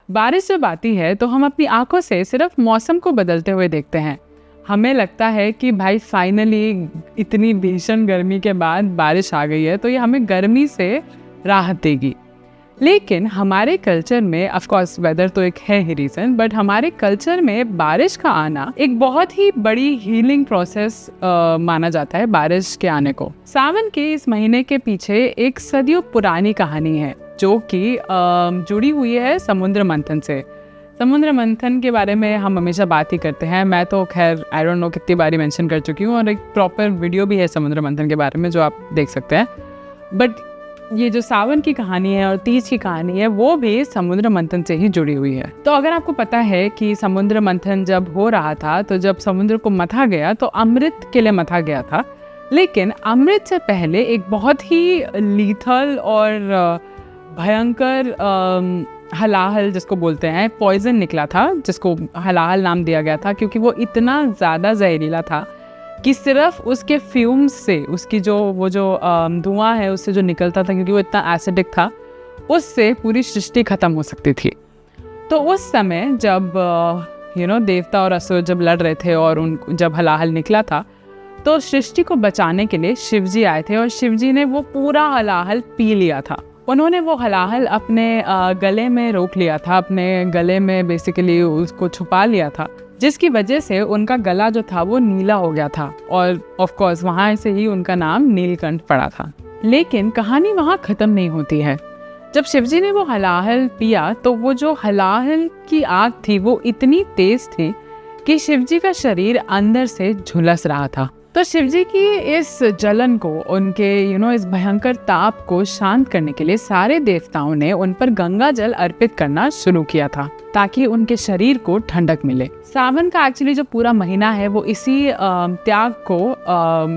बारिश जब आती है तो हम अपनी आंखों से सिर्फ मौसम को बदलते हुए देखते हैं। हमें लगता है कि भाई फाइनली इतनी भीषण गर्मी के बाद बारिश आ गई है तो ये हमें गर्मी से राहत देगी। लेकिन हमारे कल्चर में ऑफ कोर्स वेदर तो एक है ही रीज़न, बट हमारे कल्चर में बारिश का आना एक बहुत ही बड़ी हीलिंग प्रोसेस माना जाता है बारिश के आने को। सावन के इस महीने के पीछे एक सदियों पुरानी कहानी है जो कि जुड़ी हुई है समुद्र मंथन से। समुद्र मंथन के बारे में हम हमेशा बात ही करते हैं। मैं तो खैर आई डोंट नो कितनी बारी मेंशन कर चुकी हूँ और एक प्रॉपर वीडियो भी है समुद्र मंथन के बारे में जो आप देख सकते हैं। बट ये जो सावन की कहानी है और तीज की कहानी है वो भी समुद्र मंथन से ही जुड़ी हुई है। तो अगर आपको पता है कि समुद्र मंथन जब हो रहा था तो जब समुद्र को मथा गया तो अमृत के लिए मथा गया था, लेकिन अमृत से पहले एक बहुत ही लीथल और भयंकर हलाहल जिसको बोलते हैं पॉइजन निकला था, जिसको हलाहल नाम दिया गया था क्योंकि वो इतना ज़्यादा जहरीला था कि सिर्फ उसके फ्यूम्स से, उसकी जो धुआं है उससे जो निकलता था, क्योंकि वो इतना एसिडिक था, उससे पूरी सृष्टि खत्म हो सकती थी। तो उस समय जब देवता और असुर जब लड़ रहे थे और जब हलाहल निकला था तो सृष्टि को बचाने के लिए शिवजी आए थे और शिवजी ने वो पूरा हलाहल पी लिया था। उन्होंने वो हलाहल अपने गले में रोक लिया था, अपने गले में बेसिकली उसको छुपा लिया था, जिसकी वजह से उनका गला जो था वो नीला हो गया था और ऑफ कोर्स वहाँ से ही उनका नाम नीलकंठ पड़ा था। लेकिन कहानी वहाँ ख़त्म नहीं होती है। जब शिवजी ने वो हलाहल पिया तो वो जो हलाहल की आग थी वो इतनी तेज थी कि शिवजी का शरीर अंदर से झुलस रहा था। तो शिवजी की इस जलन को, उनके इस भयंकर ताप को शांत करने के लिए सारे देवताओं ने उन पर गंगा जल अर्पित करना शुरू किया था ताकि उनके शरीर को ठंडक मिले। सावन का एक्चुअली जो पूरा महीना है वो इसी त्याग को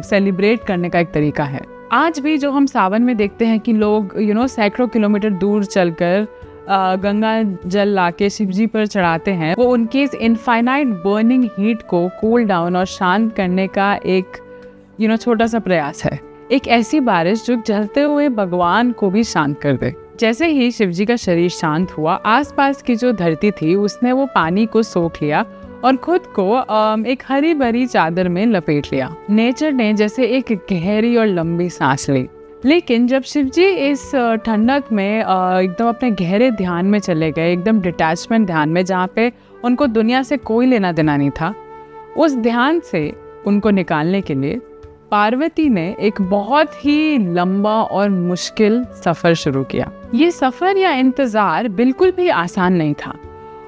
सेलिब्रेट करने का एक तरीका है। आज भी जो हम सावन में देखते हैं कि लोग सैकड़ों किलोमीटर दूर चलकर गंगा जल लाके शिवजी पर चढ़ाते हैं, वो उनके इस इनफाइनाइट बर्निंग हीट को कूल डाउन और शांत करने का एक छोटा सा प्रयास है। एक ऐसी बारिश जो जलते हुए भगवान को भी शांत कर दे। जैसे ही शिवजी का शरीर शांत हुआ, आसपास की जो धरती थी उसने वो पानी को सोख लिया और खुद को एक हरी भरी चादर में लपेट लिया। नेचर ने जैसे एक गहरी और लंबी सांस ली। लेकिन जब शिवजी इस ठंडक में एकदम अपने गहरे ध्यान में चले गए, एकदम डिटैचमेंट ध्यान में, जहाँ पे उनको दुनिया से कोई लेना देना नहीं था, उस ध्यान से उनको निकालने के लिए पार्वती ने एक बहुत ही लंबा और मुश्किल सफ़र शुरू किया। ये सफ़र या इंतज़ार बिल्कुल भी आसान नहीं था।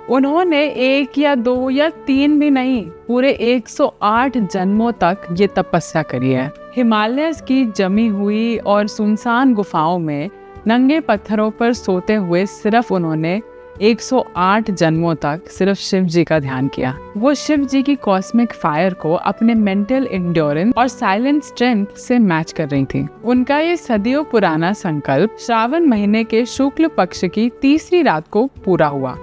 उन्होंने 1 या 2 या 3 भी नहीं, पूरे 108 जन्मों तक ये तपस्या करी है। हिमालयस की जमी हुई और सुनसान गुफाओं में नंगे पत्थरों पर सोते हुए सिर्फ उन्होंने 108 जन्मों तक सिर्फ शिव जी का ध्यान किया। वो शिव जी की कॉस्मिक फायर को अपने मेंटल एंड्योरेंस और साइलेंट स्ट्रेंथ से मैच कर रही थी। उनका ये सदियों पुराना संकल्प श्रावण महीने के शुक्ल पक्ष की तीसरी रात को पूरा हुआ,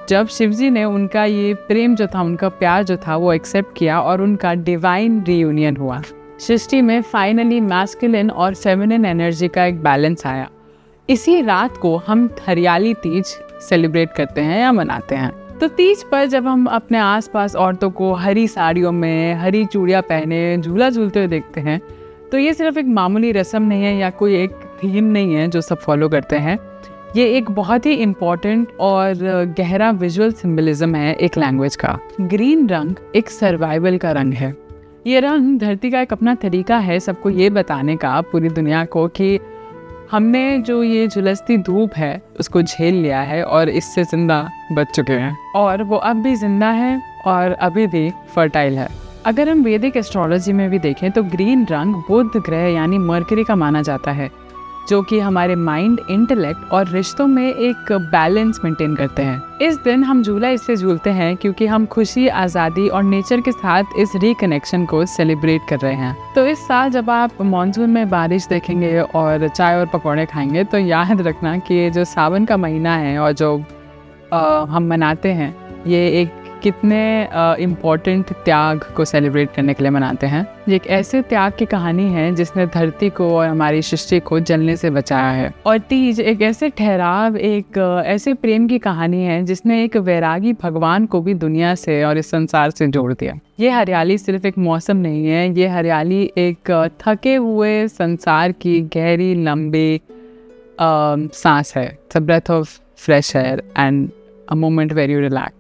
जब शिवजी ने उनका ये प्रेम जो था, उनका प्यार जो था वो एक्सेप्ट किया और उनका डिवाइन रीयूनियन हुआ। सृष्टि में फाइनली मैस्कुलिन और फेमिनिन एनर्जी का एक बैलेंस आया। इसी रात को हम हरियाली तीज सेलिब्रेट करते हैं या मनाते हैं। तो तीज पर जब हम अपने आसपास औरतों को हरी साड़ियों में, हरी चूड़ियाँ पहने झूला झूलते हुए देखते हैं, तो ये सिर्फ एक मामूली रस्म नहीं है या कोई एक थीम नहीं है जो सब फॉलो करते हैं। ये एक बहुत ही इम्पॉर्टेंट और गहरा विजुअल सिंबलिज्म है एक लैंग्वेज का। ग्रीन रंग एक सर्वाइवल का रंग है। ये रंग धरती का एक अपना तरीका है सबको ये बताने का, पूरी दुनिया को, कि हमने जो ये झुलसती धूप है उसको झेल लिया है और इससे जिंदा बच चुके हैं और वो अब भी जिंदा है और अभी भी फर्टाइल है। अगर हम वैदिक एस्ट्रोलॉजी में भी देखें तो ग्रीन रंग बुध ग्रह यानी मरकरी का माना जाता है, जो कि हमारे माइंड, इंटेलेक्ट और रिश्तों में एक बैलेंस मेंटेन करते हैं। इस दिन हम झूला इसलिए झूलते हैं क्योंकि हम खुशी, आज़ादी और नेचर के साथ इस रिकनेक्शन को सेलिब्रेट कर रहे हैं। तो इस साल जब आप मॉनसून में बारिश देखेंगे और चाय और पकौड़े खाएंगे तो याद रखना कि ये जो सावन का महीना है और जो हम मनाते हैं, ये एक कितने इम्पोर्टेंट त्याग को सेलिब्रेट करने के लिए मनाते हैं। ये एक ऐसे त्याग की कहानी है जिसने धरती को और हमारी सृष्टि को जलने से बचाया है। और तीज एक ऐसे ठहराव, एक ऐसे प्रेम की कहानी है जिसने एक वैरागी भगवान को भी दुनिया से और इस संसार से जोड़ दिया। ये हरियाली सिर्फ एक मौसम नहीं है, ये हरियाली एक थके हुए संसार की गहरी लंबी सांस है। It's a breath of fresh air and a moment where you relax.